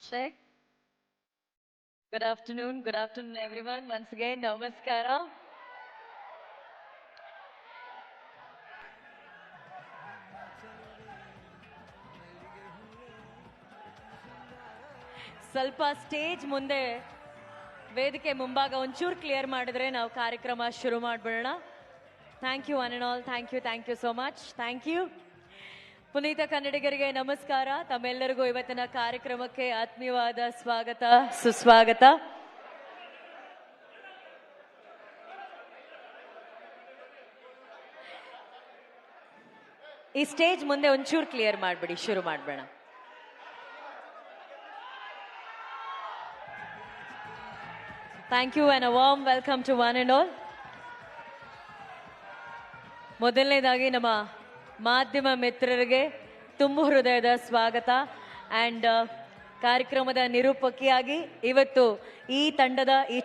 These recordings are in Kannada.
Check. Good afternoon everyone. Once again, namaskara. ಸ್ವಲ್ಪ ಸ್ಟೇಜ್ ಮುಂದೆ ವೇದಿಕೆ ಮುಂಭಾಗ ಒಂಚೂರು ಕ್ಲಿಯರ್ ಮಾಡಿದ್ರೆ ನಾವು ಕಾರ್ಯಕ್ರಮ ಶುರು ಮಾಡ್ಬಿಡೋಣ. Thank you one and all. Thank you so much. Thank you. ಪುನೀತ ಕನ್ನಡಿಗರಿಗೆ ನಮಸ್ಕಾರ. ತಮ್ಮೆಲ್ಲರಿಗೂ ಇವತ್ತಿನ ಕಾರ್ಯಕ್ರಮಕ್ಕೆ ಆತ್ಮೀಯವಾದ ಸ್ವಾಗತ, ಸುಸ್ವಾಗತ. ಈ ಸ್ಟೇಜ್ ಮುಂದೆ ಒಂಚೂರು ಕ್ಲಿಯರ್ ಮಾಡ್ಬಿಡಿ, ಶುರು ಮಾಡ್ಬೇಡ. Thank you and a warm welcome to one and all. ಮೊದಲನೇದಾಗಿ ನಮ್ಮ ಮಾಧ್ಯಮ ಮಿತ್ರರಿಗೆ ತುಂಬ ಹೃದಯದ ಸ್ವಾಗತ. ಆ್ಯಂಡ್ ಕಾರ್ಯಕ್ರಮದ ನಿರೂಪಕಿಯಾಗಿ ಇವತ್ತು ಈ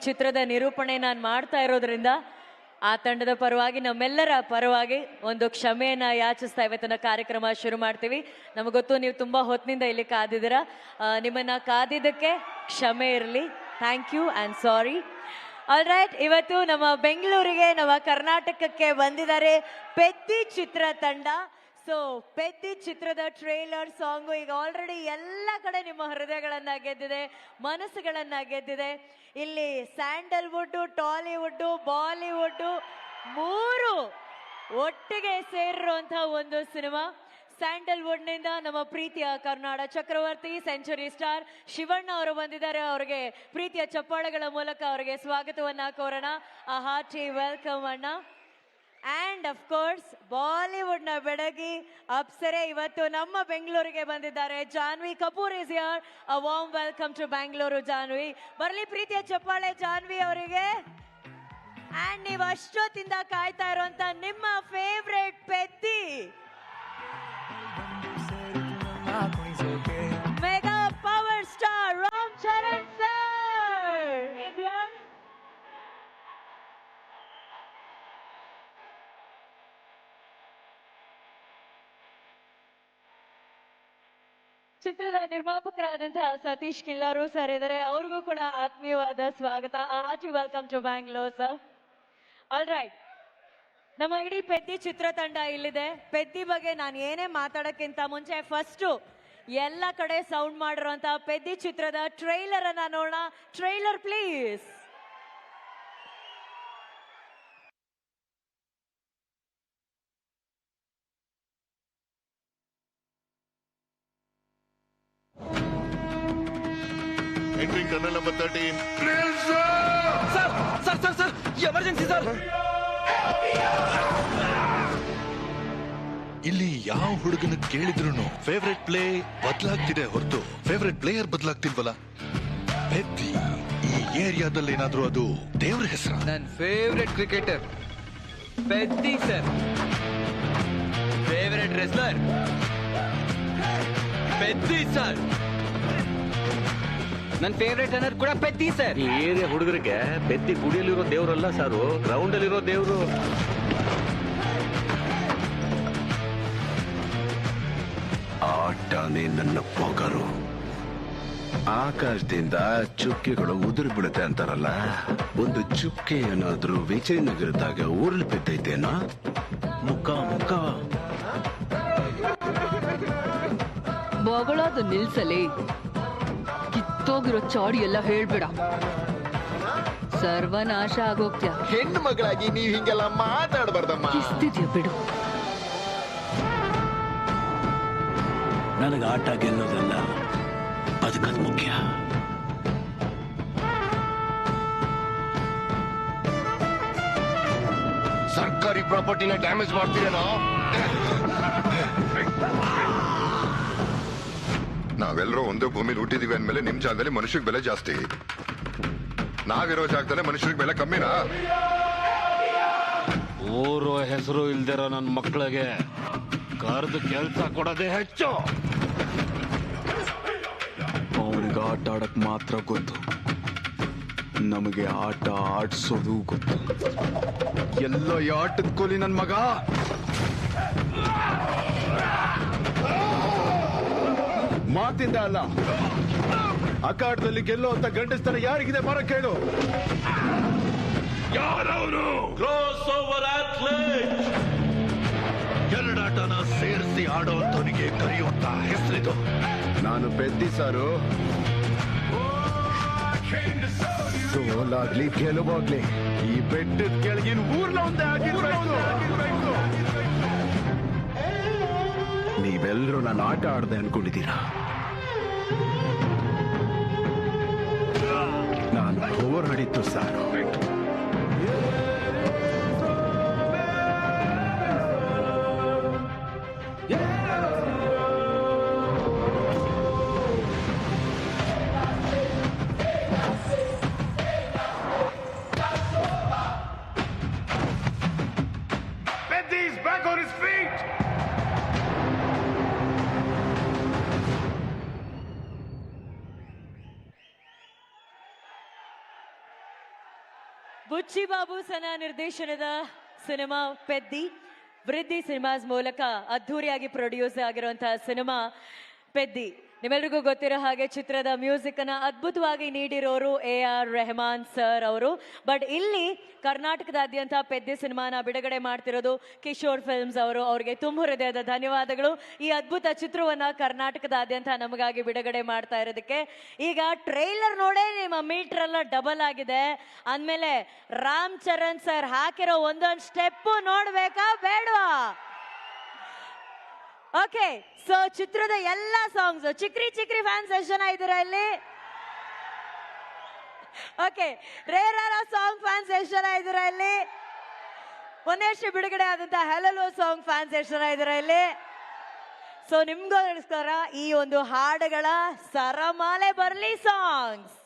ಚಿತ್ರದ ನಿರೂಪಣೆ ನಾನು ಮಾಡ್ತಾ ಇರೋದ್ರಿಂದ ಆ ತಂಡದ ಪರವಾಗಿ, ನಮ್ಮೆಲ್ಲರ ಪರವಾಗಿ ಒಂದು ಕ್ಷಮೆಯನ್ನು ಯಾಚಿಸ್ತಾ ಇವತ್ತಿನ ಕಾರ್ಯಕ್ರಮ ಶುರು ಮಾಡ್ತೀವಿ. ನಮಗೊತ್ತು ನೀವು ತುಂಬ ಹೊತ್ತಿನಿಂದ ಇಲ್ಲಿ ಕಾದಿದ್ದೀರಾ. ನಿಮ್ಮನ್ನು ಕಾದಿದ್ದಕ್ಕೆ ಕ್ಷಮೆ ಇರಲಿ. Thank you and sorry. All right, ಇವತ್ತು ನಮ್ಮ ಬೆಂಗಳೂರಿಗೆ, ನಮ್ಮ ಕರ್ನಾಟಕಕ್ಕೆ ಬಂದಿದ್ದಾರೆ ಪೆದ್ದಿ ಚಿತ್ರ ತಂಡ. ಸೊ ಪೆದ್ದಿ ಚಿತ್ರದ ಟ್ರೇಲರ್ ಸಾಂಗು ಈಗ ಆಲ್ರೆಡಿ ಎಲ್ಲ ಕಡೆ ನಿಮ್ಮ ಹೃದಯಗಳನ್ನ ಗೆದ್ದಿದೆ, ಮನಸ್ಸುಗಳನ್ನ ಗೆದ್ದಿದೆ. ಇಲ್ಲಿ ಸ್ಯಾಂಡಲ್ವುಡ್, ಟಾಲಿವುಡ್, ಬಾಲಿವುಡ್ ಮೂರು ಒಟ್ಟಿಗೆ ಸೇರಿರುವಂತಹ ಒಂದು ಸಿನಿಮಾ. ಸ್ಯಾಂಡಲ್ವುಡ್ ನಿಂದ ನಮ್ಮ ಪ್ರೀತಿಯ ಕರ್ನಾಡ ಚಕ್ರವರ್ತಿ, ಸೆಂಚುರಿ ಸ್ಟಾರ್ ಶಿವಣ್ಣ ಅವರು ಬಂದಿದ್ದಾರೆ. ಅವರಿಗೆ ಪ್ರೀತಿಯ ಚಪ್ಪಾಳೆಗಳ ಮೂಲಕ ಅವರಿಗೆ ಸ್ವಾಗತವನ್ನ ಕೋರೋಣ. ಆ ಹಾರ್ಟಿ ವೆಲ್ಕಮ್ ಅಣ್ಣ. ಅಂಡ್ ಅಫ್ ಕೋರ್ಸ್ ಬಾಲಿವುಡ್ ನ ಬೆಡಗಿ ಅಪ್ಸರೆ ಇವತ್ತು ನಮ್ಮ ಬೆಂಗಳೂರಿಗೆ ಬಂದಿದ್ದಾರೆ. Janhvi Kapoor is here. A warm welcome to Bangalore Janhvi. ಬರಲಿ ಪ್ರೀತಿಯ ಚಪ್ಪಾಳೆ ಜಾನ್ವಿ ಅವರಿಗೆ. ಅಂಡ್ ನೀವು ಅಷ್ಟೊತ್ತಿಂದ ಕಾಯ್ತಾ ಇರುವಂತ ನಿಮ್ಮ favourite Peddi mega power star Ram Charan sir. ಚಿತ್ರದ ನಿರ್ಮಾಪಕರಾದಂತಹ ಸತೀಶ್ ಕಿಲ್ಲಾರು ಸರ್ ಇದ್ದಾರೆ. ಅವ್ರಿಗೂ ಕೂಡ ಆತ್ಮೀಯವಾದ ಸ್ವಾಗತ. Hearty welcome to Bangalore sir. All right, ನಮ್ಮ ಇಡೀ ಪೆದ್ದಿ ಚಿತ್ರತಂಡ ಇಲ್ಲಿದೆ. ಪೆದ್ದಿ ಬಗ್ಗೆ ನಾನು ಏನೇ ಮಾತಾಡೋಕ್ಕಿಂತ ಮುಂಚೆ ಫಸ್ಟು ಎಲ್ಲ ಕಡೆ ಸೌಂಡ್ ಮಾಡಿರುವಂತಹ ಪೆದ್ದಿ ಚಿತ್ರದ ಟ್ರೈಲರ್ ಅನ್ನ ನೋಡೋಣ. Trailer please. Entering tunnel number 13. Sir emergency sir. ಇಲ್ಲಿ ಯಾವ ಹುಡುಗನ ಕೇಳಿದ್ರು ಫೇವ್ರೆಟ್ ಪ್ಲೇ ಬದಲಾಗ್ತಿದೆ ಹೊರತು ಫೇವ್ರೆಟ್ ಪ್ಲೇಯರ್ ಬದಲಾಗ್ತಿಲ್ವಲ್ಲ. ಪೆದ್ದಿ ಈ ಏರಿಯಾದಲ್ಲಿ ಏನಾದ್ರೂ ಅದು ದೇವ್ರ ಹೆಸರ? ನನ್ನ ಫೇವ್ರೆಟ್ ಕ್ರಿಕೆಟರ್ ಪೆದ್ದಿ ಸರ್. ಫೇವ್ರೆಟ್ ರೆಸ್ಲರ್ ಪೆದ್ದಿ ಸರ್. ನನ್ನ ಫೇವ್ರೆಟ್ ರನ್ನರ್ ಕೂಡ ಪೆದ್ದಿ ಸರ್. ಈ ಏರಿಯಾ ಹುಡುಗರಿಗೆ ಪೆದ್ದಿ ಗುಡಿಯಲ್ಲಿರೋ ದೇವ್ರಲ್ಲ ಸಾರು, ಗ್ರೌಂಡ್ ಅಲ್ಲಿರೋ ದೇವ್ರು. ಆಟನೇ ನನ್ನ ಪೊಗರು. ಆಕಾಶದಿಂದ ಚುಕ್ಕೆಗಳು ಉದುರು ಬಿಡುತ್ತೆ ಅಂತಾರಲ್ಲ, ಒಂದು ಚುಕ್ಕೆ ಏನಾದ್ರೂ ವಿಜಯನಗರದಾಗ ಉರುಳು ಬಿದ್ದೈತೇನೋ. ಮುಖ ಬಗಳಾದ ನಿಲ್ಸಲೇ. ಕಿತ್ತೋಗಿರೋ ಚಾಡಿ ಎಲ್ಲ ಹೇಳ್ಬೇಡ, ಸರ್ವನಾಶ ಆಗೋಗ್ತ್ಯಾ. ಹೆಣ್ಣು ಮಗಳಾಗಿ ನೀವ್ ಹಿಂಗೆಲ್ಲ ಮಾತಾಡಬಾರ್ದಮ್ಮ. ಕಿಸ್ತಿದ್ಯಾ ಬಿಡು. ನನಗೆ ಆಟ ಗೆಲ್ಲೋದಲ್ಲ, ಬದುಕದ್ ಮುಖ್ಯ. ಸರ್ಕಾರಿ ಪ್ರಾಪರ್ಟಿನ ಡ್ಯಾಮೇಜ್ ಮಾಡ್ತೀರೇನೋ? ನಾವೆಲ್ಲರೂ ಒಂದೇ ಭೂಮಿಲಿ ಹುಟ್ಟಿದೀವಿ ಅಂದ್ಮೇಲೆ ನಿಮ್ ಜಾಗದಲ್ಲಿ ಮನುಷ್ಯರಿಗೆ ಬೆಲೆ ಜಾಸ್ತಿ, ನಾವಿರೋ ಜಾಗದಲ್ಲಿ ಮನುಷ್ಯರಿಗೆ ಬೆಲೆ ಕಮ್ಮಿನಾ? ಊರು ಹೆಸರು ಇಲ್ದಿರೋ ನನ್ನ ಮಕ್ಕಳಿಗೆ ಕರೆದು ಕೆಲಸ ಕೊಡೋದೇ ಹೆಚ್ಚು. ಅವನಿಗೆ ಆಟ ಆಡಕ್ ಮಾತ್ರ ಗೊತ್ತು, ನಮಗೆ ಆಟ ಆಡ್ಸೋದು ಗೊತ್ತು. ಎಲ್ಲ ಈ ಆಟದ ಕೋಲಿ ನನ್ ಮಗ. ಮಾತಿಂದ ಅಲ್ಲ, ಅಖಾಡದಲ್ಲಿ ಗೆಲ್ಲೋ ಅಂತ ಗಂಡಸ್ತರ ಯಾರಿಗಿದೆ ಬರ ಕೇಳು. ಯಾರವನು? Cross over athlete. ಎರಡಾಟನ ಸೇರಿಸಿ ಆಡೋಂಥವನಿಗೆ ಕರೆಯುವಂತ ಹೆಸರಿದು. ನಾನು ಪೆದ್ದಿ ಸಾರು. ಸೋಲಾಗ್ಲಿ ಗೆಲುವಾಗ್ಲಿ ಈ ಬೆಟ್ಟದ ಕೆಳಗಿನ ಊರ್ನ ಒಂದೇ ಆಗಿರ್ಬೇಕು. ನೀವೆಲ್ಲರೂ ನಾನು ಆಟ ಆಡ್ದೆ ಅನ್ಕೊಂಡಿದ್ದೀರಾ. ನಾನು ಹೋರಾಡಿದ್ದು ಸಾರು. ಬುಚ್ಚಿ ಬಾಬು ಸನ ನಿರ್ದೇಶನದ ಸಿನಿಮಾ ಪೆದ್ದಿ ವೃದ್ಧಿ ಸಿನಿಮಾಸ್ ಮೂಲಕ ಅದ್ಧೂರಿಯಾಗಿ ಪ್ರೊಡ್ಯೂಸ್ ಆಗಿರುವಂತಹ ಸಿನಿಮಾ ಪೆದ್ದಿ. ನಿಮ್ಮೆಲ್ರಿಗೂ ಗೊತ್ತಿರೋ ಹಾಗೆ ಚಿತ್ರದ ಮ್ಯೂಸಿಕ್ ಅನ್ನ ಅದ್ಭುತವಾಗಿ ನೀಡಿರೋರು AR ರೆಹಮಾನ್ ಸರ್ ಅವರು. ಬಟ್ ಇಲ್ಲಿ ಕರ್ನಾಟಕದಾದ್ಯಂತ ಪೆದ್ದಿ ಸಿನಿಮಾನ ಬಿಡುಗಡೆ ಮಾಡ್ತಿರೋದು ಕಿಶೋರ್ ಫಿಲ್ಮ್ಸ್ ಅವರು. ಅವ್ರಿಗೆ ತುಂಬ ಹೃದಯದ ಧನ್ಯವಾದಗಳು ಈ ಅದ್ಭುತ ಚಿತ್ರವನ್ನ ಕರ್ನಾಟಕದಾದ್ಯಂತ ನಮಗಾಗಿ ಬಿಡುಗಡೆ ಮಾಡ್ತಾ ಇರೋದಕ್ಕೆ. ಈಗ ಟ್ರೈಲರ್ ನೋಡೇ ನಿಮ್ಮ ಮೀಟರ್ ಎಲ್ಲ ಡಬಲ್ ಆಗಿದೆ ಅಂದಮೇಲೆ ರಾಮ್ ಚರಣ್ ಸರ್ ಹಾಕಿರೋ ಒಂದೊಂದು ಸ್ಟೆಪ್ ನೋಡ್ಬೇಕಾ ಬೇಡವಾ? ಓಕೆ, ಸೊ ಚಿತ್ರದ ಎಲ್ಲ ಸಾಂಗ್ಸ್ ಚಿಕ್ರಿ ಚಿಕ್ರಿ ಫ್ಯಾನ್ಸ್ ಎಷ್ಟು ಜನ ಇದ್ದೀರಾ ಇಲ್ಲಿ? ಓಕೆ, ರೇರಾರ ಸಾಂಗ್ ಫ್ಯಾನ್ಸ್ ಎಷ್ಟು ಜನ ಇದ್ದೀರಾ ಇಲ್ಲಿ? ಮೊನ್ನೆಷ್ಟು ಬಿಡುಗಡೆ ಆದಂತ ಹೆಲೋ ಸಾಂಗ್ ಫ್ಯಾನ್ಸ್ ಎಷ್ಟು ಜನ ಇದ್ದೀರಾ ಇಲ್ಲಿ? ಸೊ ನಿಮ್ಗೋಸ್ಕರ ಈ ಒಂದು ಹಾಡುಗಳ ಸರಮಾಲೆ ಬರ್ಲಿ ಸಾಂಗ್ಸ್.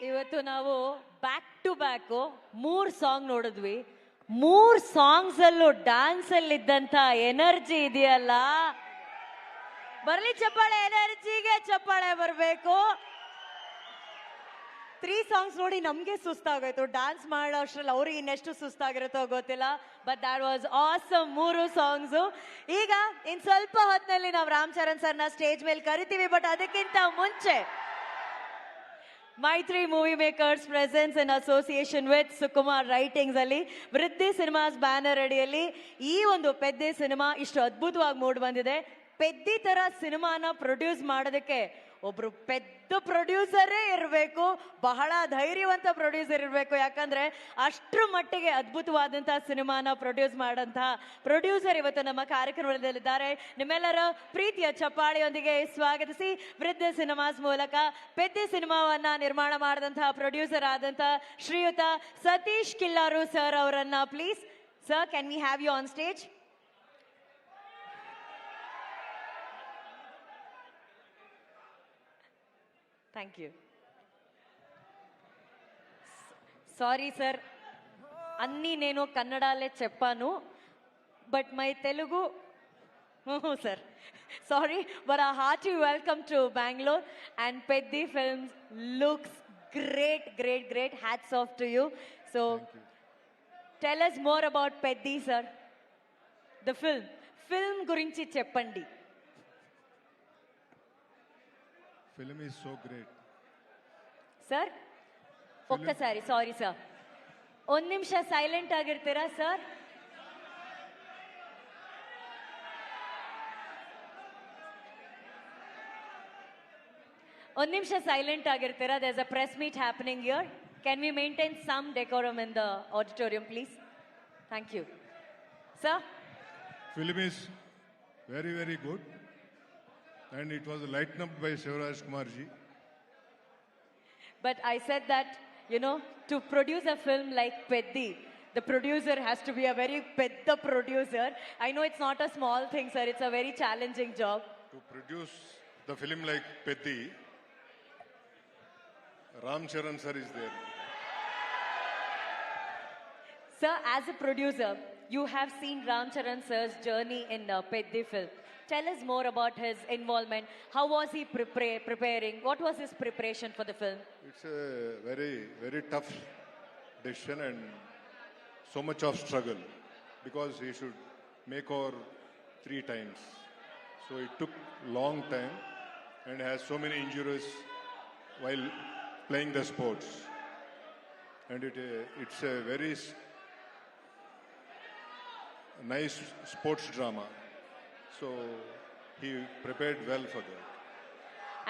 ಇವತ್ತು ನಾವು ಬ್ಯಾಕ್ ಟು ಬ್ಯಾಕ್ 3 ಸಾಂಗ್ ನೋಡಿದ್ವಿ. 3 ಸಾಂಗ್ಸ್ ಅಲ್ಲೂ ಡ್ಯಾನ್ಸ್ ಅಲ್ಲಿ ಇದ್ದಂತ ಎನರ್ಜಿ ಇದೆಯಲ್ಲ, ಬರ್ಲಿ ಚಪ್ಪಾಳೆ, ಎನರ್ಜಿಗೆ ಚಪ್ಪಾಳೆ ಬರಬೇಕು. 3 ಸಾಂಗ್ಸ್ ನೋಡಿ ನಮ್ಗೆ ಸುಸ್ತಾಗೋಯ್ತು, ಡ್ಯಾನ್ಸ್ ಮಾಡೋ ಅಷ್ಟ್ರಲ್ಲಿ ಅವ್ರಿಗೆ ಇನ್ನೆಷ್ಟು ಸುಸ್ತಾಗಿರುತ್ತೋ ಗೊತ್ತಿಲ್ಲ. But that was awesome 3 songs. ಈಗ ಇನ್ ಸ್ವಲ್ಪ ಹೊತ್ತಿನಲ್ಲಿ ನಾವು ರಾಮ್ ಚರಣ್ ಸರ್ನ ಸ್ಟೇಜ್ ಮೇಲೆ ಕರಿತೀವಿ. ಬಟ್ ಅದಕ್ಕಿಂತ ಮುಂಚೆ ಮೈತ್ರಿ movie makers presence in association with Sukumar writings ಅಲ್ಲಿ ವೃದ್ಧಿ ಸಿನಿಮಾಸ್ ಬ್ಯಾನರ್ ಅಡಿಯಲ್ಲಿ ಈ ಒಂದು ಪೆದ್ದಿ ಸಿನಿಮಾ ಇಷ್ಟು ಅದ್ಭುತವಾಗಿ ಮೂಡ್ ಬಂದಿದೆ. ಪೆದ್ದಿ ತರ ಸಿನಿಮಾನ ಪ್ರೊಡ್ಯೂಸ್ ಮಾಡೋದಕ್ಕೆ ಒಬ್ರು ಪೆದ್ದ ಪ್ರೊಡ್ಯೂಸರೇ ಇರಬೇಕು, ಬಹಳ ಧೈರ್ಯವಂತ ಪ್ರೊಡ್ಯೂಸರ್ ಇರಬೇಕು. ಯಾಕಂದ್ರೆ ಅಷ್ಟ್ರ ಮಟ್ಟಿಗೆ ಅದ್ಭುತವಾದಂತಹ ಸಿನಿಮಾನ ಪ್ರೊಡ್ಯೂಸ್ ಮಾಡಂತಹ ಪ್ರೊಡ್ಯೂಸರ್ ಇವತ್ತು ನಮ್ಮ ಕಾರ್ಯಕ್ರಮದಲ್ಲಿದ್ದಾರೆ. ನಿಮ್ಮೆಲ್ಲರ ಪ್ರೀತಿಯ ಚಪ್ಪಾಳೆಯೊಂದಿಗೆ ಸ್ವಾಗತಿಸಿ, ವೃದ್ಧ ಸಿನಿಮಾಸ್ ಮೂಲಕ ಪೆದ್ದಿ ಸಿನಿಮಾವನ್ನ ನಿರ್ಮಾಣ ಮಾಡಿದಂತಹ ಪ್ರೊಡ್ಯೂಸರ್ ಆದಂತಹ ಶ್ರೀಯುತ ಸತೀಶ್ ಕಿಲ್ಲಾರು ಸರ್ ಅವರನ್ನ please. Sir, can we have you on stage? Thank you. Sorry sir, అన్నీ నేను కన్నడాలే చెప్పాను, but my Telugu sir sorry, but a hearty welcome to Bangalore and Peddi Films looks great, great, great. Hats off to you. So tell us more about Peddi, sir. The film గురించి చెప్పండి. Film is so great. Sir, ಒಕ್ಕಸಾರಿ ಸಾರಿ ಸರ್, ಒಂದ್ ನಿಮಿಷ ಸೈಲೆಂಟ್ ಆಗಿರ್ತೀರಾ ಸರ್? ಒಂದ್ ನಿಮಿಷ ಸೈಲೆಂಟ್ ಆಗಿರ್ತೀರಾ? There is a press meet happening here. Can we maintain some decorum in the auditorium please? Thank you sir. Film is very, very good. And it was lightened up by Shivraj Kumar ji. But I said that, you know, to produce a film like Peddi, the producer has to be a very pedda producer. I know it's not a small thing, sir. It's a very challenging job. To produce the film like Peddi, Ram Charan sir is there. Sir, as a producer, you have seen Ram Charan sir's journey in Peddi film. Tell us more about his involvement. How was he preparing? What was his preparation for the film? It's a very, very tough decision and so much of struggle because he should make over 3 times. So it took long time and has so many injuries while playing the sports. And it's a very nice sports drama. So he prepared well for that.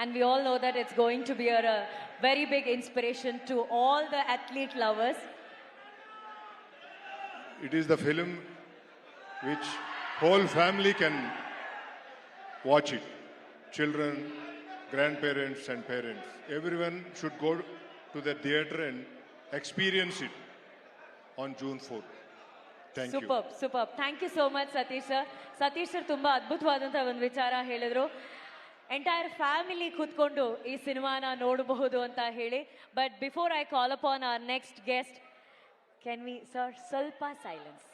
And we all know that it's going to be a very big inspiration to all the athlete lovers. It is the film which whole family can watch it. Children, grandparents and parents. Everyone should go to the theatre and experience it on June 4th. Thank you. Superb. Thank you so much, Satish sir. Satish sir ತುಂಬಾ ಅದ್ಭುತವಾದಂತಹ ಒಂದು ವಿಚಾರ ಹೇಳಿದ್ರು. ಎಂಟೈರ್ ಫ್ಯಾಮಿಲಿ ಕೂತ್ಕೊಂಡು ಈ ಸಿನಿಮಾನ ನೋಡಬಹುದು ಅಂತ ಹೇಳಿ. But before I call upon hour next guest, can we sir ಸ್ವಲ್ಪ ಸೈಲೆನ್ಸ್?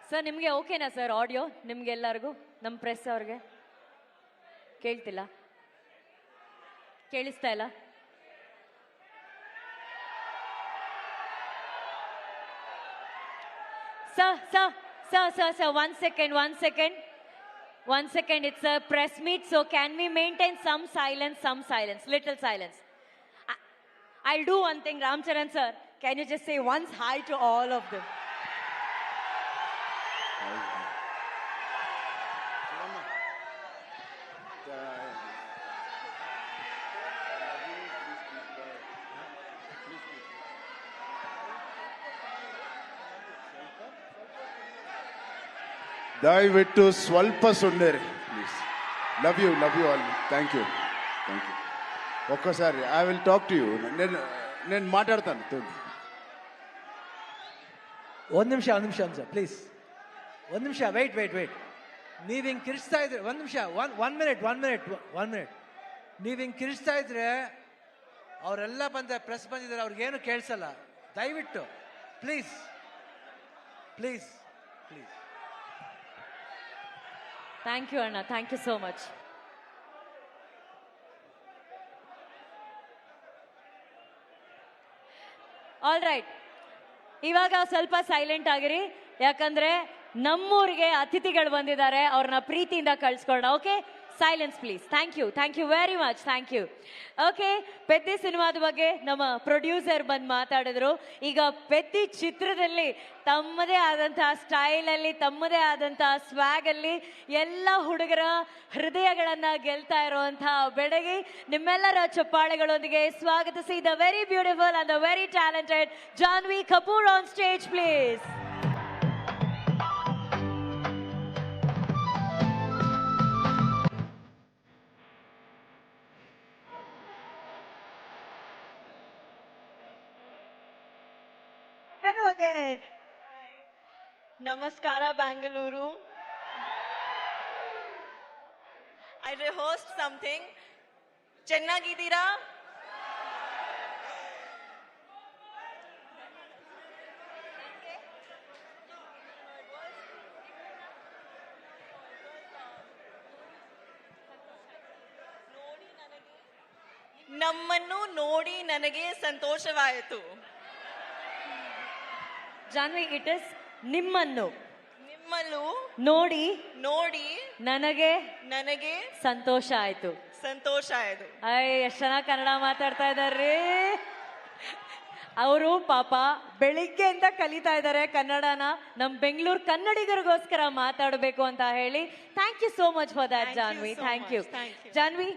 ಸರ್, ನಿಮಗೆ ಓಕೆನಾ ಸರ್ ಆಡಿಯೋ? ನಿಮ್ಗೆಲ್ಲರಿಗೂ, ನಮ್ಮ ಪ್ರೆಸ್ ಅವ್ರಿಗೆ ಕೇಳ್ತಿಲ್ಲ, ಕೇಳಿಸ್ತಾ ಇಲ್ಲ? Sir, one second. It's a press meet, so can we maintain some silence, little silence? I'll do one thing, Ram Charan sir. Can you just say once hi to all of them? ದಯವಿಟ್ಟು ಸ್ವಲ್ಪ ಸುಮ್ಮನೆ please. Love you all. Thank you. ಒಕ್ಕಸಾರಿ I will talk to you. నేను మాట్లాడతాను. ಒಂದು ನಿಮಿಷ ಸರ್ ಪ್ಲೀಸ್. ಒಂದು ನಿಮಿಷ ವೆಯ್ಟ್. ನೀವು ಹಿಂಗೆ ಕಿರಿಸ್ತಾ ಇದ್ರೆ ಒಂದು ನಿಮಿಷ, ಒನ್ ಮಿನಿಟ್. ನೀವು ಹಿಂಗೆ ಕಿರಿಸ್ತಾ ಇದ್ರೆ ಅವರೆಲ್ಲ ಪ್ರೆಸ್ ಬಂದಿದ್ದಾರೆ, ಅವ್ರಿಗೇನು ಕೇಳಿಸಲ್ಲ. ದಯವಿಟ್ಟು please. Thank you, Anna. Thank you so much. All right. ಇವಾಗ ಸ್ವಲ್ಪ ಸೈಲೆಂಟ್ ಆಗಿರಿ, ಯಾಕಂದ್ರೆ ನಮ್ಮೂರಿಗೆ ಅತಿಥಿಗಳು ಬಂದಿದ್ದಾರೆ, ಅವ್ರನ್ನ ಪ್ರೀತಿಯಿಂದ ಕಳ್ಸ್ಕೊಳ್ಳೋಣ. Okay silence please. Thank you very much. Thank you. Okay, Peddi ಸಿನಿಮಾದ ಬಗ್ಗೆ ನಮ್ಮ ಪ್ರೊಡ್ಯೂಸರ್ ಬಂದು ಮಾತಾಡಿದ್ರು. ಈಗ ಪೆದ್ದಿ ಚಿತ್ರದಲ್ಲಿ ತಮ್ಮದೇ ಆದಂತಹ ಸ್ಟೈಲಲ್ಲಿ, ತಮ್ಮದೇ ಆದಂತಹ ಸ್ವ್ಯಾಗಲ್ಲಿ ಎಲ್ಲ ಹುಡುಗರ ಹೃದಯಗಳನ್ನ ಗೆಲ್ತಾ ಇರುವಂತಹ ಬೆಡಗಿ ನಿಮ್ಮೆಲ್ಲರ ಚಪ್ಪಾಳೆಗಳೊಂದಿಗೆ ಸ್ವಾಗತಿಸಿ the very beautiful and the very talented Janhvi Kapoor on stage please. ನಮಸ್ಕಾರ Bangalore. I rehearsed something. ಚೆನ್ನಾಗಿದ್ದೀರಾ? ನಮ್ಮನ್ನು ನೋಡಿ ನನಗೆ ಸಂತೋಷವಾಯಿತು. ಜಾನ್ವಿ, ಇಟ್ ಇಸ್ ನಿಮ್ಮನ್ನು ನೋಡಿ ನನಗೆ ಸಂತೋಷ ಆಯ್ತು. ಎಷ್ಟು ಚೆನ್ನಾಗಿ ಕನ್ನಡ ಮಾತಾಡ್ತಾ ಇದಾರ್ರಿ ಅವರು. ಪಾಪ ಬೆಳಿಗ್ಗೆಯಿಂದ ಕಲಿತಾ ಇದ್ದಾರೆ ಕನ್ನಡನ, ನಮ್ ಬೆಂಗಳೂರು ಕನ್ನಡಿಗರಿಗೋಸ್ಕರ ಮಾತಾಡಬೇಕು ಅಂತ ಹೇಳಿ. Thank you so much for that Janhvi. Thank you Janhvi.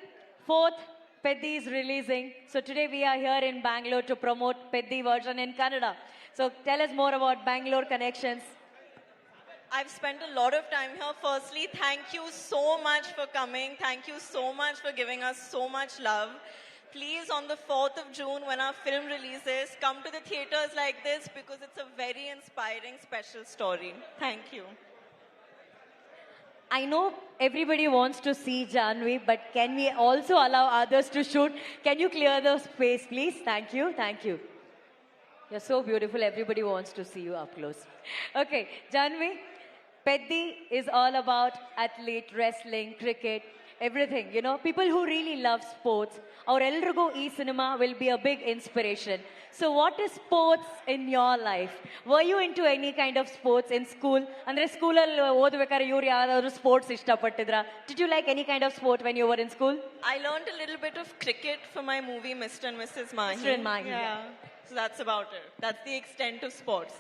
4th Peddi is releasing. So today we are here in Bangalore to promote Peddi version in Kannada. So tell us more about Bangalore connections. I've spent a lot of time here. Firstly, thank you so much for coming. Thank you so much for giving us so much love. Please, on the 4th of June, when our film releases, come to the theaters like this because it's a very inspiring, special story. Thank you. I know everybody wants to see Janvi, but can we also allow others to shoot? Can you clear the space, please? Thank you. You're so beautiful. Everybody wants to see you up close. Okay, Janvi, Peddi is all about athlete, wrestling, cricket, everything. You know, people who really love sports. Our eldrigu ee cinema will be a big inspiration. So what is sports in your life? Were you into any kind of sports in school? Andre school alli odbekare iವರು ಯಾರಾದರೂ sports ಇಷ್ಟಪಟ್ಟಿದ್ರಾ? Did you like any kind of sport when you were in school? I learned a little bit of cricket for my movie Mr. and Mrs. Mahi. Mr. and Mahi. Yeah. So that's about it. That's the extent of sports.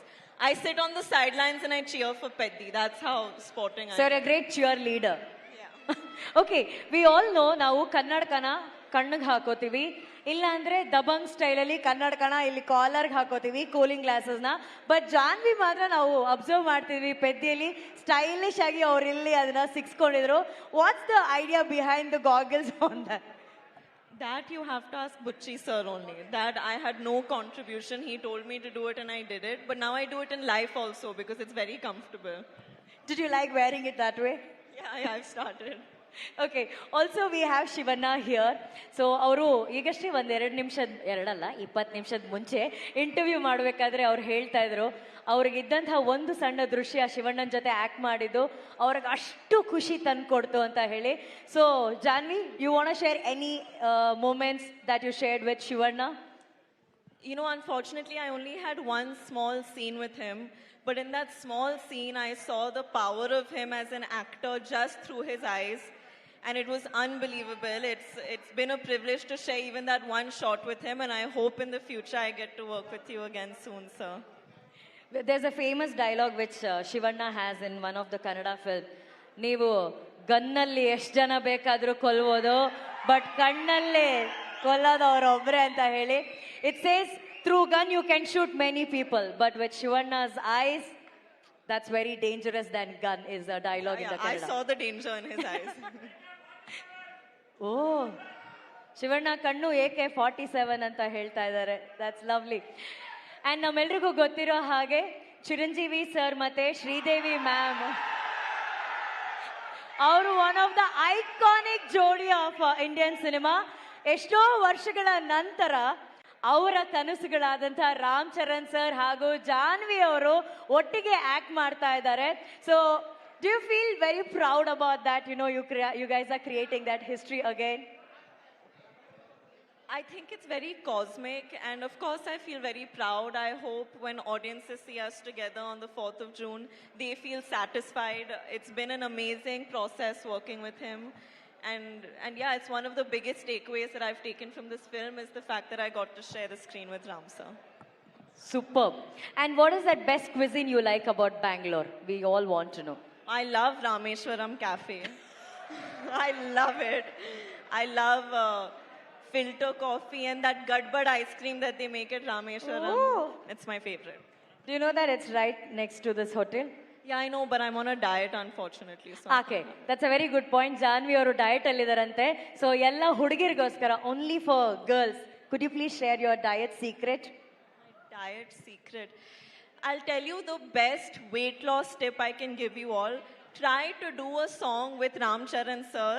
I sit on the sidelines and I cheer for Peddi. That's how sporting I am. So you're a great cheerleader. Okay, we all know ನಾವು ಕನ್ನಡಕನ ಕಣ್ಣಿಗೆ ಹಾಕೋತೀವಿ, ಇಲ್ಲ ಅಂದ್ರೆ ದಬಂಗ್ ಸ್ಟೈಲಲ್ಲಿ ಕನ್ನಡಕನ ಇಲ್ಲಿ ಕಾಲರ್ಗೆ ಹಾಕೋತೀವಿ, ಕೂಲಿಂಗ್ ಗ್ಲಾಸಸ್ನ. ಬಟ್ ಜಾನ್ವಿ ಮಾತ್ರ ನಾವು ಅಬ್ಸರ್ವ್ ಮಾಡ್ತೀವಿ ಪೆದ್ದಿಯಲ್ಲಿ ಸ್ಟೈಲಿಶ್ ಆಗಿ ಅವ್ರು ಇಲ್ಲಿ ಅದನ್ನ ಸಿಕ್ಸ್ಕೊಂಡಿದ್ರು. What's the idea behind the goggles on that? That you have to ask Butchi sir only. That I had no contribution. He told me to do it and I did it. But now I do it in life also because it's very comfortable. Did you like wearing it that way? Yeah, I've started. Okay, also we have Shivanna here. So ಅವರು ಈಗಷ್ಟೇ ಒಂದು 20 ನಿಮಿಷದ ಮುಂಚೆ ಇಂಟರ್ವ್ಯೂ ಮಾಡಬೇಕಾದ್ರೆ ಅವ್ರು ಹೇಳ್ತಾ ಇದ್ರು ಅವ್ರಿಗಿದ್ದಂತಹ ಒಂದು ಸಣ್ಣ ದೃಶ್ಯ ಶಿವಣ್ಣನ ಜೊತೆ ಆಕ್ಟ್ ಮಾಡಿದ್ದು ಅವ್ರಿಗೆ ಅಷ್ಟು ಖುಷಿ ತಂದ್ಕೊಡ್ತು ಅಂತ ಹೇಳಿ. So Janhvi, you want to share any moments that you shared with Shivanna? You know, unfortunately, I only had one small scene with him. But in that small scene, I saw the power of him as an actor just through his eyes. And it was unbelievable. It's been a privilege to share even that one shot with him. And I hope in the future I get to work with you again soon, sir. There's a famous dialogue which Shivanna has in one of the Kannada film. ನೀವು ಗನ್ನಲ್ಲಿ ಎಷ್ಟು ಜನ ಬೇಕಾದರೂ ಕೊಲ್ಬೋದು, ಬಟ್ ಕಣ್ಣಲ್ಲೇ ಕೊಲ್ಲೋದು ಅವರೊಬ್ಬರೇ ಅಂತ ಹೇಳಿ. It says through gun you can shoot many people, but with Shivanna's eyes, that's very dangerous than gun is a dialogue in the Kannada. I saw the danger in his eyes. Oh, Shivanna ಕಣ್ಣು AK-47 ಅಂತ ಹೇಳ್ತಾ ಇದ್ದಾರೆ. That's lovely. And ನಮ್ಮೆಲ್ರಿಗೂ ಗೊತ್ತಿರೋ ಹಾಗೆ ಚಿರಂಜೀವಿ ಸರ್ ಮತ್ತೆ ಶ್ರೀದೇವಿ ಮ್ಯಾಮ್ ಅವರು ಒನ್ ಆಫ್ ದ ಐಕಾನಿಕ್ ಜೋಡಿ ಆಫ್ ಇಂಡಿಯನ್ ಸಿನಿಮಾ. ಎಷ್ಟೋ ವರ್ಷಗಳ ನಂತರ ಅವರ ಕನಸುಗಳಾದಂತಹ ರಾಮ್ ಚರಣ್ ಸರ್ ಹಾಗೂ ಜಾನ್ವಿ ಅವರು ಒಟ್ಟಿಗೆ ಆಕ್ಟ್ ಮಾಡ್ತಾ ಇದ್ದಾರೆ. So do you feel very proud about that? You know, you guys are creating that history again. I think it's very cosmic, and of course I feel very proud. I hope when audiences see us together on the 4th of June, they feel satisfied. It's been an amazing process working with him. And yeah, it's one of the biggest takeaways that I've taken from this film is the fact that I got to share the screen with Ram sir. Superb. And what is that best cuisine you like about Bangalore? We all want to know. I love Rameshwaram Cafe. I love it. I love filter coffee and that Gadbad ice cream that they make at Rameshwaram. Oh. It's my favorite. Do you know that it's right next to this hotel? Yeah, I know, but I'm on a diet, unfortunately. So Okay, that's a very good point. Janvi ಅವರು ಡಯಟ್ ಅಲ್ಲಿದಾರಂತೆ. ಸೊ ಎಲ್ಲ ಹುಡುಗಿರಿಗೋಸ್ಕರ, only for girls. Could you please share your diet secret? Diet secret. I'll tell you the best weight loss tip I can give you all. Try to do a song with Ram Charan sir.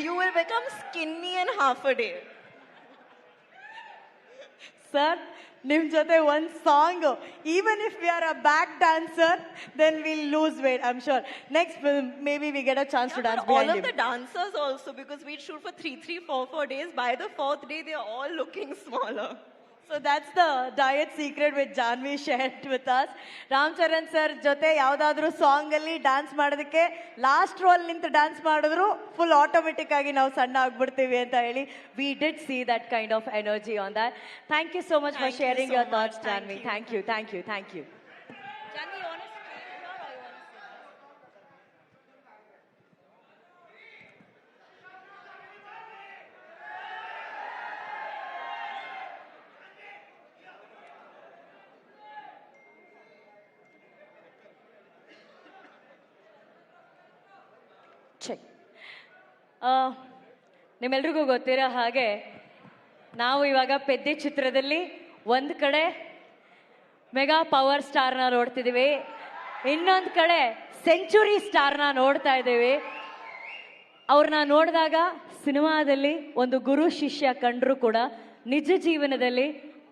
You will become skinny in half a day. Sir, ನಿಮ್ ಜೊತೆ ಒಂದ್ song, even if we are a back dancer, then we'll lose weight, I'm sure. Next film, maybe we get a chance to dance All behind of him. the dancers also, because we shoot for 4 days. By the 4th day, they are all looking smaller. So that's the diet secret which Janvi shared with us. Ram Charan sir ಜೊತೆ ಯಾವ್ದಾದ್ರು ಸಾಂಗ್ ಅಲ್ಲಿ ಡ್ಯಾನ್ಸ್ ಮಾಡೋದಕ್ಕೆ ಲಾಸ್ಟ್ ರೋಲ್ ನಿಂತು ಡ್ಯಾನ್ಸ್ ಮಾಡಿದ್ರು ಫುಲ್ ಆಟೋಮೆಟಿಕ್ ಆಗಿ ನಾವು ಸಣ್ಣ ಆಗ್ಬಿಡ್ತೀವಿ ಅಂತ ಹೇಳಿ we did see that kind of energy on that. Thank you so much for sharing your thoughts, Janhvi. Thank you, thank you, thank you. ನಿಮ್ಮೆಲ್ರಿಗೂ ಗೊತ್ತಿರೋ ಹಾಗೆ ನಾವು ಇವಾಗ ಪೆದ್ದಿ ಚಿತ್ರದಲ್ಲಿ ಒಂದು ಕಡೆ ಮೆಗಾ ಪವರ್ ಸ್ಟಾರ್ನ ನೋಡ್ತಿದ್ದೀವಿ, ಇನ್ನೊಂದು ಕಡೆ ಸೆಂಚುರಿ ಸ್ಟಾರ್ನ ನೋಡ್ತಾ ಇದ್ದೀವಿ. ಅವ್ರನ್ನ ನೋಡಿದಾಗ ಸಿನಿಮಾದಲ್ಲಿ ಒಂದು ಗುರು ಶಿಷ್ಯ ಕಂಡ್ರು ಕೂಡ ನಿಜ ಜೀವನದಲ್ಲಿ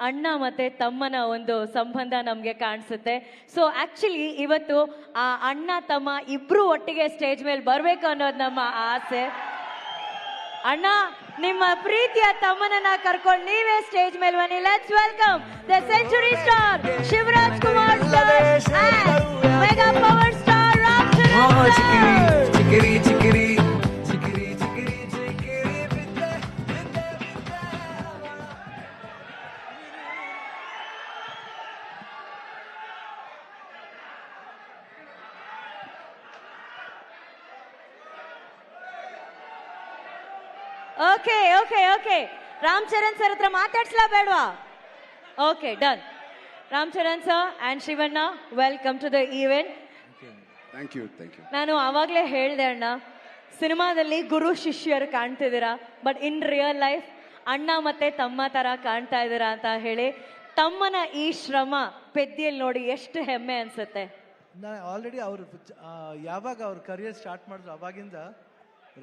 ಅಣ್ಣ ಮತ್ತೆ ತಮ್ಮನ ಒಂದು ಸಂಬಂಧ ನಮಗೆ ಕಾಣಿಸುತ್ತೆ. ಸೊ ಆಕ್ಚುಲಿ ಇವತ್ತು ಆ ಅಣ್ಣ ತಮ್ಮ ಇಬ್ರು ಒಟ್ಟಿಗೆ ಸ್ಟೇಜ್ ಮೇಲೆ ಬರ್ಬೇಕು ಅನ್ನೋದು ನಮ್ಮ ಆಸೆ. ಅಣ್ಣ, ನಿಮ್ಮ ಪ್ರೀತಿಯ ತಮ್ಮನನ್ನ ಕರ್ಕೊಂಡು ನೀವೇ ಸ್ಟೇಜ್ ಮೇಲೆ ಬನ್ನಿ. Let's welcome the century star Shivaraj Kumar sir and mega power star Ram Charan sir. Chikiri Chikiri okay okay okay Ram Charan sir ಹತ್ರ ಮಾತಾಡ್ಸ್ಲಾ ಬೇಡವಾ? Okay, done. Ram Charan sir and Shivanna, welcome to the event. Thank you, thank you. ನಾನು ಆವಾಗಲೇ ಹೇಳಿದೆ ಅಣ್ಣ, ಸಿನಿಮಾದಲ್ಲಿ ಗುರು ಶಿಷ್ಯರು ಕಾಣ್ತಿದ್ದೀರಾ, ಬಟ್ ಇನ್ ರಿಯಲ್ ಲೈಫ್ ಅಣ್ಣ ಮತ್ತೆ ತಮ್ಮ ತರ ಕಾಣ್ತಾ ಇದ್ದೀರಾ ಅಂತ ಹೇಳಿ. ತಮ್ಮನ ಈ ಶ್ರಮ ಪೆದ್ದಿಯಲ್ಲಿ ನೋಡಿ ಎಷ್ಟು ಹೆಮ್ಮೆ ಅನ್ಸುತ್ತೆ. ನಾನು ಆಲ್ರೆಡಿ ಅವರು ಯಾವಾಗ ಅವ್ರ ಕರಿಯರ್ ಸ್ಟಾರ್ಟ್ ಮಾಡಿದ್ರು ಅವಾಗಿಂದ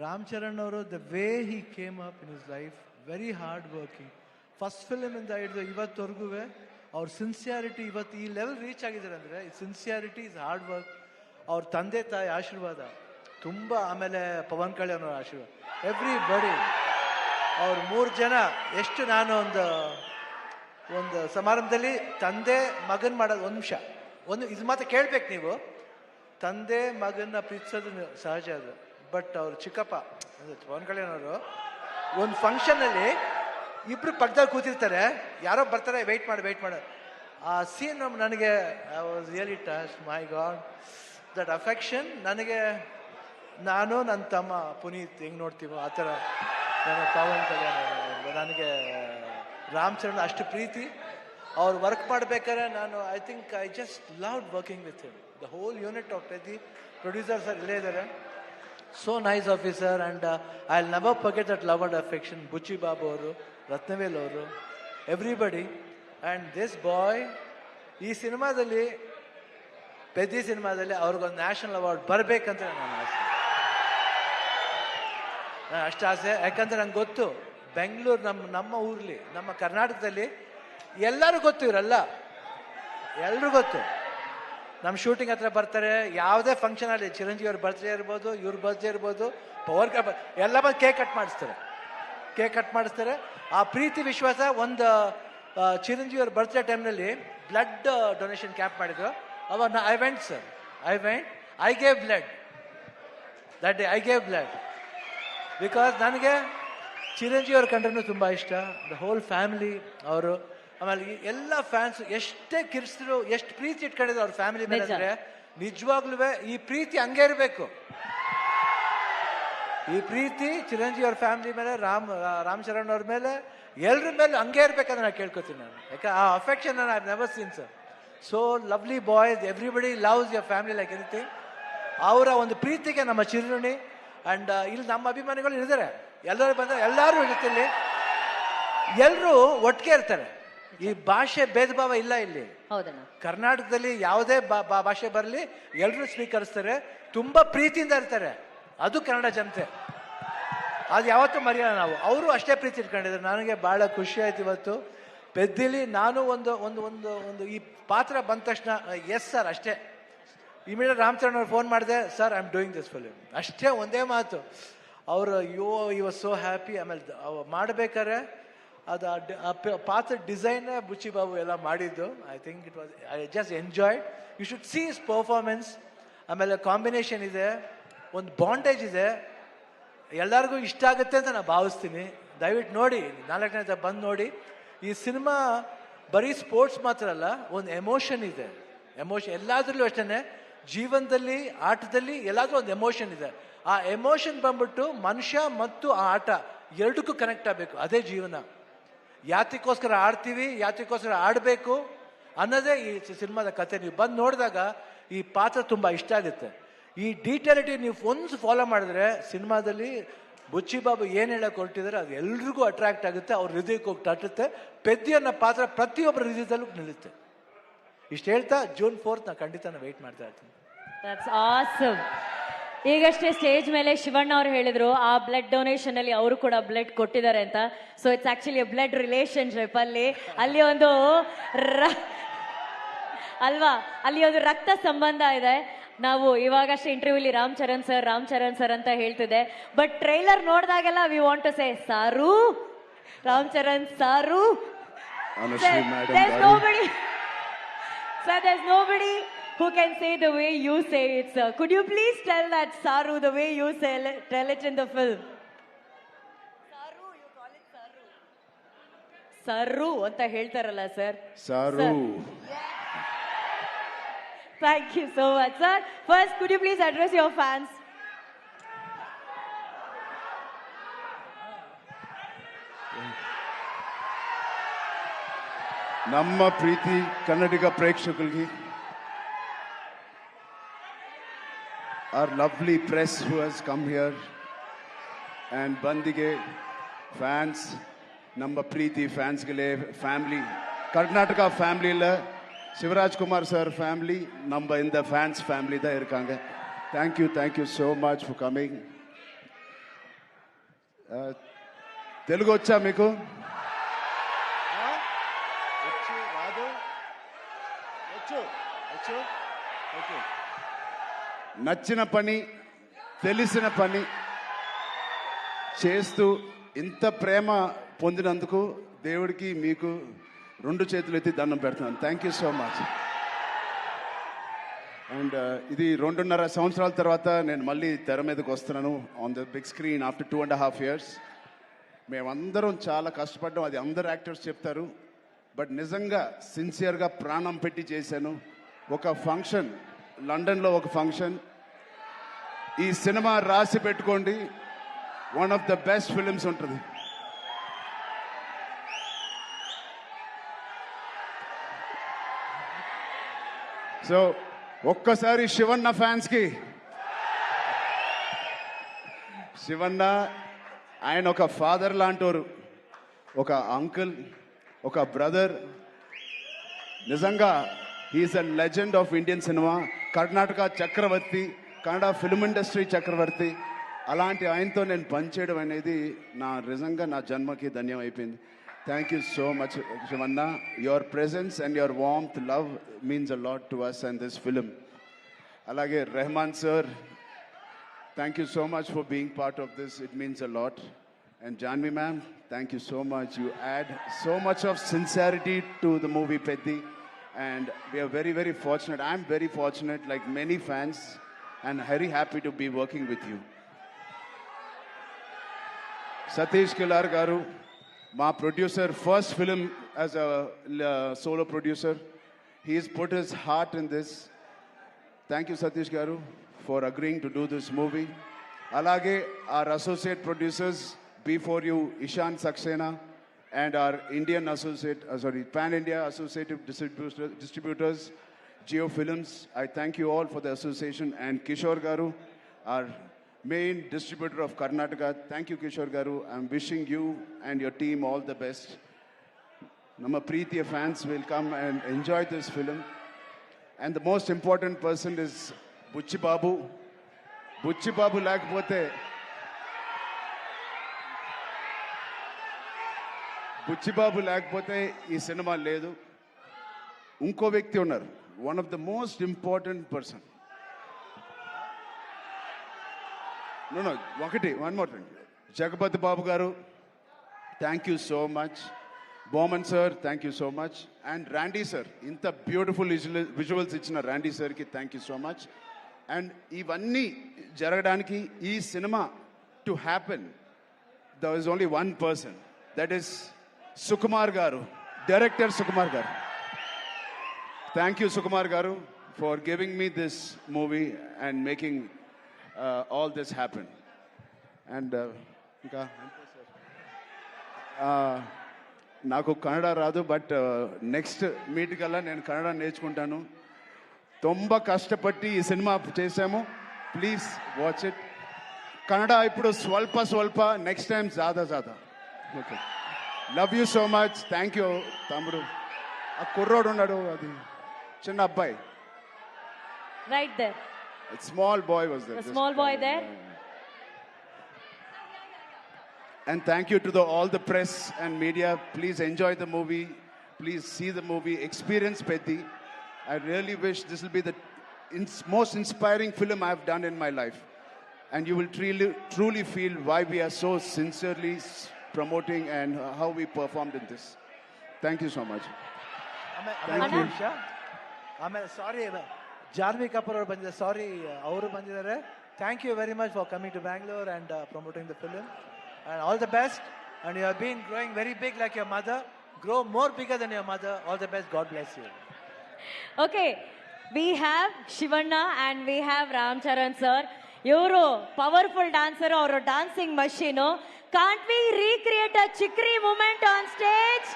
ರಾಮ್ ಚರಣ್ ಅವರು the way he came up in his life, very hard working. First ಫಿಲ್ಮಿಂದ ಹಿಡಿದು ಇವತ್ತವರೆಗೂ ಅವ್ರ ಸಿನ್ಸಿಯಾರಿಟಿ ಇವತ್ತು ಈ ಲೆವೆಲ್ ರೀಚ್ ಆಗಿದ್ದಾರೆ ಅಂದರೆ ಸಿನ್ಸಿಯಾರಿಟಿ ಇಸ್ ಹಾರ್ಡ್ ವರ್ಕ್. ಅವ್ರ ತಂದೆ ತಾಯಿ ಆಶೀರ್ವಾದ ತುಂಬ, ಆಮೇಲೆ ಪವನ್ ಕಲ್ಯಾಣ್ ಅವರ ಆಶೀರ್ವಾದ, ಎವ್ರಿ ಬಡಿ. ಅವ್ರ 3 ಜನ ಎಷ್ಟು, ನಾನು ಒಂದು ಸಮಾರಂಭದಲ್ಲಿ ತಂದೆ ಮಗನ್ ಮಾಡೋದು, ಒಂದು ನಿಮಿಷ ಇದು ಮಾತ್ರ ಕೇಳ್ಬೇಕು ನೀವು. ತಂದೆ ಮಗನ್ನ ಪ್ರೀತಿಸೋದು ಸಹಜ ಅದು, ಬಟ್ ಅವ್ರು ಚಿಕ್ಕಪ್ಪ ಅಂದರೆ ಪವನ್ ಕಲ್ಯಾಣ್ ಅವರು ಒಂದು ಫಂಕ್ಷನಲ್ಲಿ ಇಬ್ರು ಪಕ್ಕದಲ್ಲಿ ಕೂತಿರ್ತಾರೆ, ಯಾರೋ ಬರ್ತಾರೆ, ವೆಯ್ಟ್ ಮಾಡಿ ಆ ಸೀನ್ ನನಗೆ I was really touch. My god, that affection ನನಗೆ, ನಾನು ನನ್ನ ತಮ್ಮ ಪುನೀತ್ ಹೆಂಗೆ ನೋಡ್ತೀವೋ ಆ ಥರ ನನ್ನ ಪವನ್ ಕಲ್ಯಾಣ್ ನನಗೆ ರಾಮ್ ಚರಣ್ ಅಷ್ಟು ಪ್ರೀತಿ. ಅವ್ರು ವರ್ಕ್ ಮಾಡ್ಬೇಕಾದ್ರೆ ನಾನು I just loved working with him. The whole unit of Peddi producer sir ಇಲ್ಲೇ ಇದ್ದಾರೆ. So nice officer, and I'll never forget that love and affection. Buchi Babu ಅವರು, ರತ್ನವೇಲ್ ಅವರು, everybody. And this boy, ಈ ಸಿನಿಮಾದಲ್ಲಿ, ಪೆದ್ದಿ ಸಿನಿಮಾದಲ್ಲಿ ಅವ್ರಿಗೊಂದು ನ್ಯಾಷನಲ್ ಅವಾರ್ಡ್ ಬರಬೇಕಂತ ನನ್ನ ಆಸೆ. ಅಷ್ಟು ಆಸೆ, ಯಾಕಂದ್ರೆ ನಂಗೆ ಗೊತ್ತು ಬೆಂಗಳೂರು ನಮ್ಮ ಊರ್ಲಿ, ನಮ್ಮ ಕರ್ನಾಟಕದಲ್ಲಿ ಎಲ್ಲರೂ ಗೊತ್ತು, ಇವರೆಲ್ಲ ಎಲ್ರಿಗೂ ಗೊತ್ತು. ನಮ್ಮ ಶೂಟಿಂಗ್ ಹತ್ರ ಬರ್ತಾರೆ, ಯಾವುದೇ ಫಂಕ್ಷನ್ ಅಲ್ಲಿ, ಚಿರಂಜೀವಿ ಅವ್ರ ಬರ್ತ್ಡೇ ಇರ್ಬೋದು, ಇವ್ರ ಬರ್ತ್ಡೇ ಇರ್ಬೋದು, ಪವರ್ ಎಲ್ಲ ಬಂದು ಕೇಕ್ ಕಟ್ ಮಾಡಿಸ್ತಾರೆ. ಆ ಪ್ರೀತಿ ವಿಶ್ವಾಸ. ಒಂದು ಚಿರಂಜೀವಿ ಅವ್ರ ಬರ್ತ್ಡೇ ಟೈಮ್ನಲ್ಲಿ ಬ್ಲಡ್ ಡೊನೇಷನ್ ಕ್ಯಾಂಪ್ ಮಾಡಿದ್ರು. ಅವಾಗ I went I gave blood that day. I gave blood because ನನಗೆ ಚಿರಂಜೀವಿ ಅವ್ರ ಕಂಡ್ರೂ ತುಂಬ ಇಷ್ಟ. ದ ಹೋಲ್ ಫ್ಯಾಮಿಲಿ ಅವರು, ಆಮೇಲೆ ಈ ಎಲ್ಲ ಫ್ಯಾನ್ಸ್ ಎಷ್ಟೇ ಕಿರ್ಸಿದ್ರು, ಎಷ್ಟು ಪ್ರೀತಿ ಇಟ್ಕೊಂಡಿದ್ರು ಅವ್ರ ಫ್ಯಾಮಿಲಿ ಮೇಲೆ ಅಂದರೆ ನಿಜವಾಗ್ಲೂ ಈ ಪ್ರೀತಿ ಹಂಗೆ ಇರಬೇಕು. ಈ ಪ್ರೀತಿ ಚಿರಂಜೀವಿ ಅವ್ರ ಫ್ಯಾಮಿಲಿ ಮೇಲೆ, ರಾಮ್ ಚರಣ್ ಅವ್ರ ಮೇಲೆ, ಎಲ್ಲರ ಮೇಲೆ ಹಂಗೆ ಇರ್ಬೇಕಂತ ನಾನು ಕೇಳ್ಕೊತೀನಿ ನಾನು. ಯಾಕೆ ಆ affection I have never seen sir. So lovely boys, everybody loves your family like anything. ಅವರ ಒಂದು ಪ್ರೀತಿಗೆ ನಮ್ಮ ಚಿರುಣಿ. ಆ್ಯಂಡ್ ಇಲ್ಲಿ ನಮ್ಮ ಅಭಿಮಾನಿಗಳು ಇದ್ದಾರೆ, ಎಲ್ಲರೂ ಬಂದರೆ ಎಲ್ಲರೂ ಇರುತ್ತೆ. ಎಲ್ಲರೂ ಒಟ್ಟಿಗೆ ಇರ್ತಾರೆ. ಈ ಭಾಷೆ ಭೇದ ಭಾವ ಇಲ್ಲ ಇಲ್ಲಿ. ಕರ್ನಾಟಕದಲ್ಲಿ ಯಾವುದೇ ಭಾಷೆ ಬರಲಿ ಎಲ್ಲರೂ ಸ್ವೀಕರಿಸ್ತಾರೆ, ತುಂಬಾ ಪ್ರೀತಿಯಿಂದ ಇರ್ತಾರೆ. ಅದು ಕನ್ನಡ ಜನತೆ, ಅದು ಯಾವತ್ತೂ ಮರೆಯಲ್ಲ ನಾವು. ಅವರು ಅಷ್ಟೇ ಪ್ರೀತಿ ಇಟ್ಕೊಂಡಿದ್ದಾರೆ. ನನಗೆ ಬಹಳ ಖುಷಿ ಆಯ್ತು ಇವತ್ತು ಪೆದ್ದಿಲಿ. ನಾನು ಒಂದು ಒಂದು ಒಂದು ಒಂದು ಈ ಪಾತ್ರ ಬಂದ ತಕ್ಷಣ ಎಸ್ ಸರ್ ಅಷ್ಟೇ. ಇಮಿಡಿಯೇಟ್ ರಾಮಚರಣ್ ಅವ್ರು ಫೋನ್ ಮಾಡಿದೆ, sir I am doing this film, ಅಷ್ಟೇ ಒಂದೇ ಮಾತು. ಅವರು ಯು ವಾಸ್ ಸೋ ಹ್ಯಾಪಿ. ಆಮೇಲೆ ಮಾಡ್ಬೇಕಾದ್ರೆ ಅದು ಪಾತ್ರ ಡಿಸೈನ್ ಬುಚ್ಚಿ ಬಾಬು ಎಲ್ಲ ಮಾಡಿದ್ದು. I think it was, I just enjoyed. You should see his performance. ಆಮೇಲೆ ಕಾಂಬಿನೇಷನ್ ಇದೆ, ಒಂದು ಬಾಂಡೇಜ್ ಇದೆ, ಎಲ್ಲರಿಗೂ ಇಷ್ಟ ಆಗುತ್ತೆ ಅಂತ ನಾನು ಭಾವಿಸ್ತೀನಿ. ದಯವಿಟ್ಟು ನೋಡಿ, 4ನೇ ಬಂದು ನೋಡಿ. ಈ ಸಿನಿಮಾ ಬರೀ ಸ್ಪೋರ್ಟ್ಸ್ ಮಾತ್ರ ಅಲ್ಲ, ಒಂದು ಎಮೋಷನ್ ಇದೆ. ಎಮೋಷನ್ ಎಲ್ಲಾದ್ರಲ್ಲೂ ಅಷ್ಟೇ, ಜೀವನದಲ್ಲಿ, ಆಟದಲ್ಲಿ ಎಲ್ಲಾದ್ರೂ ಒಂದು ಎಮೋಷನ್ ಇದೆ. ಆ ಎಮೋಷನ್ ಬಂದ್ಬಿಟ್ಟು ಮನುಷ್ಯ ಮತ್ತು ಆ ಆಟ ಎರಡಕ್ಕೂ ಕನೆಕ್ಟ್ ಆಗಬೇಕು. ಅದೇ ಜೀವನ. ಯಾತಕ್ಕೋಸ್ಕರ ಆಡ್ತೀವಿ, ಯಾತಕ್ಕೋಸ್ಕರ ಆಡಬೇಕು ಅನ್ನೋದೇ ಈ ಸಿನಿಮಾದ ಕತೆ. ನೀವು ಬಂದು ನೋಡಿದಾಗ ಈ ಪಾತ್ರ ತುಂಬ ಇಷ್ಟ ಆಗುತ್ತೆ. ಈ ಡೀಟೇಲಿಟಿ ನೀವು ಒಂದು ಫಾಲೋ ಮಾಡಿದ್ರೆ ಸಿನಿಮಾದಲ್ಲಿ ಬುಚ್ಚಿ ಬಾಬು ಏನು ಹೇಳಕ್ಕೆ ಹೊರಟಿದ್ದಾರೆ ಅದು ಎಲ್ರಿಗೂ ಅಟ್ರಾಕ್ಟ್ ಆಗುತ್ತೆ, ಅವ್ರ ಹೃದಯಕ್ಕೆ ಹೋಗಿ ತಟ್ಟುತ್ತೆ. ಪೆದ್ದಿ ಅನ್ನೋ ಪಾತ್ರ ಪ್ರತಿಯೊಬ್ಬರ ಹೃದಯದಲ್ಲೂ ನಿಲ್ಲುತ್ತೆ. ಇಷ್ಟು ಹೇಳ್ತಾ June 4th ನಾನು ಖಂಡಿತ ವೆಯ್ಟ್ ಮಾಡ್ತಾ ಇರ್ತೀನಿ. That's awesome. ಈಗಷ್ಟೇ ಸ್ಟೇಜ್ ಮೇಲೆ ಶಿವಣ್ಣ ಅವರು ಹೇಳಿದ್ರು ಆ ಬ್ಲಡ್ ಡೊನೇಷನ್ ಅಲ್ಲಿ ಅವರು ಕೂಡ ಬ್ಲಡ್ ಕೊಟ್ಟಿದ್ದಾರೆ ಅಂತ. So it's actually blood relationship. ಅಲ್ಲಿ ಒಂದು ಅಲ್ವಾ, ಅಲ್ಲಿ ಒಂದು ರಕ್ತ ಸಂಬಂಧ ಇದೆ. ನಾವು ಇವಾಗಷ್ಟೇ ಇಂಟರ್ವ್ಯೂಲಿ ರಾಮ್ ಚರಣ್ ಸರ್ ಅಂತ ಹೇಳ್ತಿದ್ದೆ. ಬಟ್ ಟ್ರೈಲರ್ ನೋಡಿದಾಗೆಲ್ಲ we want to say sir, Ram Charan ಸಾರು. Sir, there's nobody who can say the way you say it, sir. Could you please tell that Saru the way you tell it in the film? Saru, you call it Saru. Saru anta ಹೇಳ್ತಾರಲ್ಲ sir. Saru. Thank you so much, sir. First, could you please address your fans? ನಮ್ಮ ಪ್ರೀತಿ ಕನ್ನಡಿಗ ಪ್ರೇಕ್ಷಕರಿಗೆ, our lovely press who has come here, and ಬಂದಿಗೆ ಫ್ಯಾನ್ಸ್, ನಮ್ಮ ಪ್ರೀತಿ ಫ್ಯಾನ್ಸ್ಗಳೇ, ಫ್ಯಾಮಿಲಿ, ಕರ್ನಾಟಕ ಫ್ಯಾಮಿಲಿயில் சிவராஜ்குமார் சார் ஃபேமிலி நம்ம இந்த ஃபேன்ஸ் ஃபேமிலி தான் இருக்காங்க. Thank you so much for coming. Telugu వచ్చా మీకు? నచ్చిన పని, తెలిసిన పని చేస్తూ ఇంత ప్రేమ పొందినందుకు దేవుడికి మీకు 2 చేతులు ఎత్తి దండం పెడుతున్నాను. Thank so much. అండ్ ఇది 2.5 సంవత్సరాల తర్వాత నేను మళ్ళీ తెర మీదకి వస్తున్నాను on the big screen after 2.5 years. మేమందరం చాలా కష్టపడ్డాం, అది అందరు యాక్టర్స్ చెప్తారు. బట్ నిజంగా సిన్సియర్గా ప్రాణం పెట్టి చేశాను. ఒక ఫంక్షన్, లండన్లో ఒక ఫంక్షన్, ఈ సినిమా రాసి పెట్టుకోండి, one of the best films ఉంటుంది. సో ఒక్కసారి శివన్న ఫ్యాన్స్కి, శివన్న ఆయన ఒక ఫాదర్ లాంటోరు, ఒక అంకుల్, ఒక బ్రదర్. నిజంగా he's a legend of Indian cinema, Karnataka చక్రవర్తి, కన్నడ ఫిల్మ్ ఇండస్ట్రీ చక్రవర్తి. అలాంటి ఆయనతో నేను పనిచేయడం అనేది నిజంగా నా జన్మకి ధన్యం అయిపోయింది. Thank you so much Shivanna. Your presence and your warmth, love means a lot to us and this film. అలాగే Rahman sir, thank you so much for being part of this, it means a lot. And Janvi ma'am, thank you so much. You add so much of sincerity to the movie Peddi, and we are very, very fortunate. I'm very fortunate, like many fans, and very happy to be working with you. Satish Kilar Garu, my producer, first film as a solo producer. He's put his heart in this. Thank you, Satish Garu, for agreeing to do this movie. Alage, our associate producers, before you, Ishan Saxena, and our Indian associate, Pan-India associative distributors, Geo Films. I thank you all for the association. And Kishore Garu, our main distributor of Karnataka. Thank you, Kishore Garu. I'm wishing you and your team all the best. Nama Preetiya fans will come and enjoy this film. And the most important person is Buchi Babu. Buchi Babu lakpote. Buchi Babu lakpote ee cinema ledu. Unko vyakti unnaru. One of the most important person. No, one more thing. Jagapati Babu Garu, thank you so much. Bowman sir, thank you so much. And Randy sir, inta beautiful visuals ichina Randy sir ki thank you so much. And ivanni jaraganiki ee cinema to happen, there is only one person. That is Sukumar Garu, director Sukumar Garu. Thank you, Sukumar Garu, for giving me this movie and making all this happen. And నాకు కన్నడ రాదు బట్ నెక్స్ట్ మీట్ కల్లా నేను కన్నడ నేర్చుకుంటాను. ತುಂಬ కష్టపట్టి ఈ సినిమా చేశాము. Please watch it. కన్నడ ఇప్పుడు స్వల్ప నెక్స్ట్ టైం జాదా okay. Love you so much. Thank you తమ్ముడు. ఆ కుర్రోడు ఉన్నాడు, అది చిన్న అబ్బాయి. Right there. A small boy was there. A small boy there. And thank you to all the press and media. Please enjoy the movie. Please see the movie. Experience Pethi. I really wish this will be the most inspiring film I have done in my life. And you will truly feel why we are so sincerely promoting and how we performed in this. Thank you so much. Thank you. ಆಮೇಲೆ ಸಾರಿ ಜಾನ್ವಿ ಕಪೂರ್ ಅವರು ಬಂದಿದ್ದಾರೆ. ಸಾರಿ ಅವರು ಬಂದಿದ್ದಾರೆ. Thank you very much for coming to Bangalore and promoting the film. And all the best. And you have been growing very big like your mother. Grow more bigger than your mother. All the best. God bless you. Okay, we have Shivanna and we have Ramcharan sir. You're powerful dancer or a dancing machine. Can't we recreate a chikri moment on stage?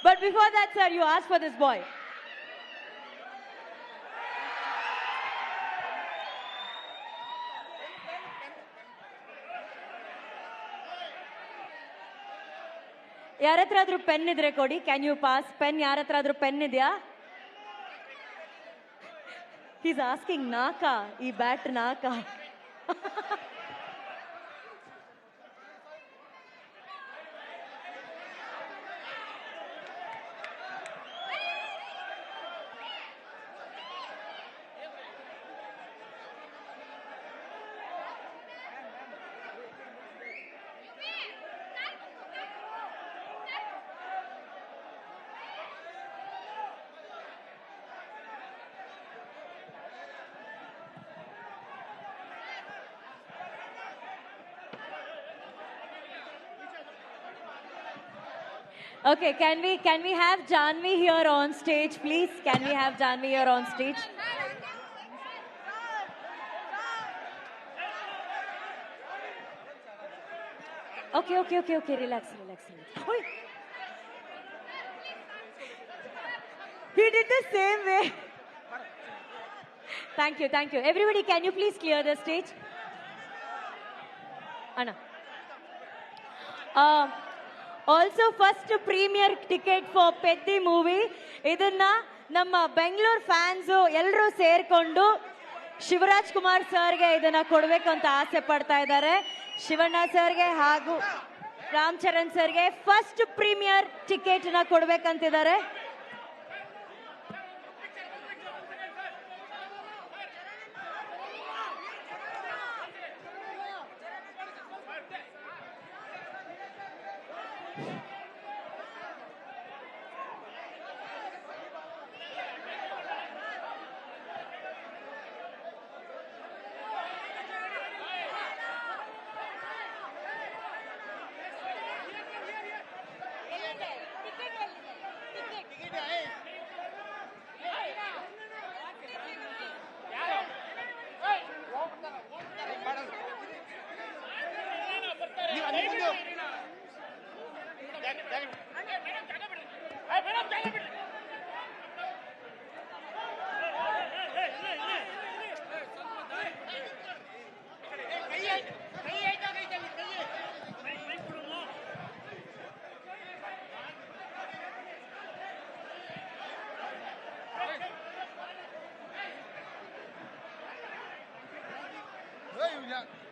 But before that, sir, you asked for this boy. ಯಾರ ಹತ್ರ ಆದ್ರೂ ಪೆನ್ ಇದ್ರೆ ಕೊಡಿ. Can you pass pen? ಯಾರ ಹತ್ರ ಆದ್ರೂ ಪೆನ್ ಇದೆಯಾ? ಈಸ್ ಆಸ್ಕಿಂಗ್ ನಾಕ, ಈ ಬ್ಯಾಟ್ ನಾಕ. Okay, can we have Janvi here on stage, please? Can we have Janvi here on stage? Okay. Relax. Oi. He did the same way. Thank you. Everybody, can you please clear the stage? Anna. Also, first premier ticket for Pethi movie. ಇದನ್ನ ನಮ್ಮ ಬೆಂಗಳೂರು ಫ್ಯಾನ್ಸ್ ಎಲ್ಲರೂ ಸೇರ್ಕೊಂಡು ಶಿವರಾಜ್ ಕುಮಾರ್ ಸರ್ಗೆ ಇದನ್ನ ಕೊಡಬೇಕು ಅಂತ ಆಸೆ ಪಡ್ತಾ ಇದ್ದಾರೆ. ಶಿವಣ್ಣ ಸರ್ಗೆ ಹಾಗೂ ರಾಮಚರಣ್ ಸರ್ಗೆ ಫಸ್ಟ್ ಪ್ರೀಮಿಯರ್ ಟಿಕೆಟ್ ನ ಕೊಡ್ಬೇಕಂತಿದ್ದಾರೆ. Yeah.